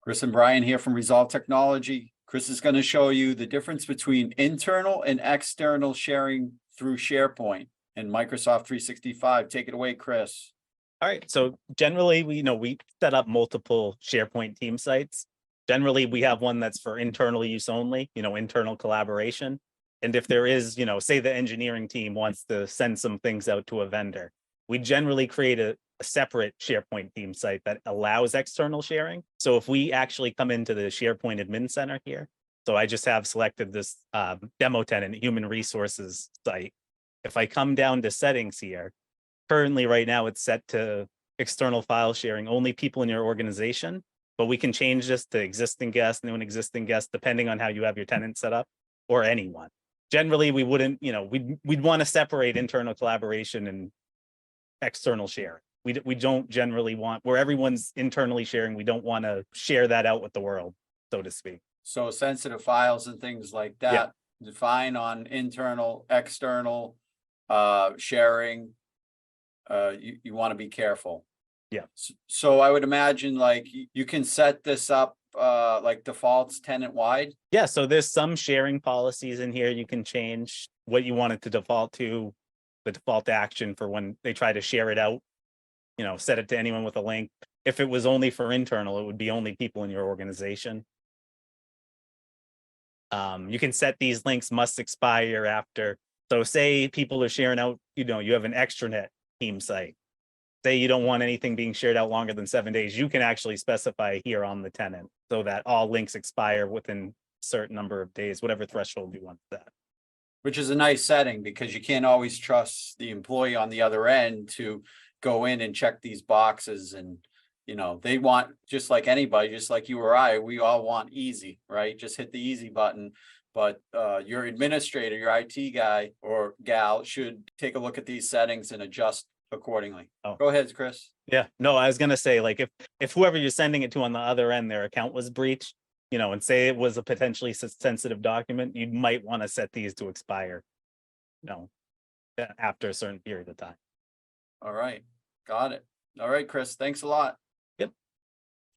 Chris and Brian here from Resolve Technology. Chris is going to show you the difference between internal and external sharing through SharePoint and Microsoft 365. Take it away, Chris. All right. So generally, we set up multiple SharePoint team sites. Generally, we have one that's for internal use only, internal collaboration. And if there is, say the engineering team wants to send some things out to a vendor, we generally create a separate SharePoint team site that allows external sharing. So if we actually come into the SharePoint admin center here, so I just have selected this demo tenant, human resources site. If I come down to settings here, currently right now it's set to external file sharing, only people in your organization, but we can change this to existing guests, new and existing guests, depending on how you have your tenant set up, or anyone. Generally, we wouldn't, we'd want to separate internal collaboration and external sharing. We don't generally want, where everyone's internally sharing, we don't want to share that out with the world, so to speak. So sensitive files and things like that, define on internal, external sharing. You want to be careful. Yeah. So I would imagine like you can set this up like defaults tenant wide. Yeah. So there's some sharing policies in here. You can change what you want it to default to, the default action for when they try to share it out, set it to anyone with a link. If it was only for internal, it would be only people in your organization. You can set these links must expire after. So say people are sharing out, you have an extranet team site. Say you don't want anything being shared out longer than 7 days, you can actually specify here on the tenant so that all links expire within a certain number of days, whatever threshold you want that. Which is a nice setting because you can't always trust the employee on the other end to go in and check these boxes. And, they want, just like anybody, just like you or I, we all want easy, right? Just hit the easy button. But your administrator, your IT guy or gal should take a look at these settings and adjust accordingly. Oh. Go ahead, Chris. Yeah, no, I was going to say, like, if whoever you're sending it to on the other end, their account was breached, and say it was a potentially sensitive document, you might want to set these to expire, after a certain period of time. All right. Got it. All right, Chris. Thanks a lot.